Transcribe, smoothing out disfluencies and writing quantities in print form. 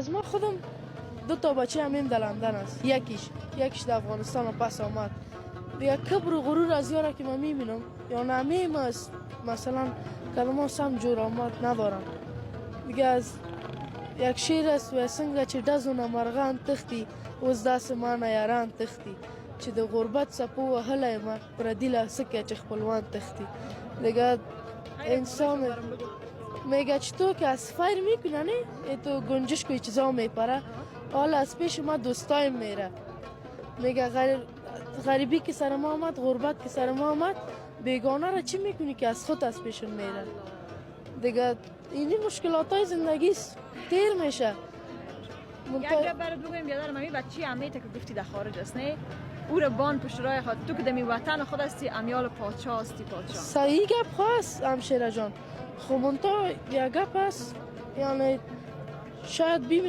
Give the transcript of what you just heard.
از ما خودم دو تا بچه همین در لندن است. یکیش در افغانستان و پس آمد. دیگه کبر و غرور از یاره که من میبینم یا نمیم است مثلا کلمه سم جور آمد ندارم. دیگه از یک شیر است و سنگه چه دزونه مرغان تختی وز دست ما نیاران تختی چې د غربت سپو وهلی ما پر دیله سکه چې خپلوان تختی. دیگه انسان میگه چې تو که از فیر میکنه نه تو گنجش کوی چیزا میپره حالا از پیش ما دوستایم میره. میگه غریبی که سر ما آمد غربت که سر ما آمد بیگانه را چی میکنی که از خود از پیشون میره. دیگه اینی مشکلات های زندگی است تیر میشه. یک جا برات بگویم بیادر ممی بچی امیته که گفتی در خارج است نه او را بان پشت رای خود تو که دمی وطن خود هستی امیال پادشاه هستی پادشاه صحیح گپ خواست همشیره جان. خب منطقه یک گپ است یعنی شاید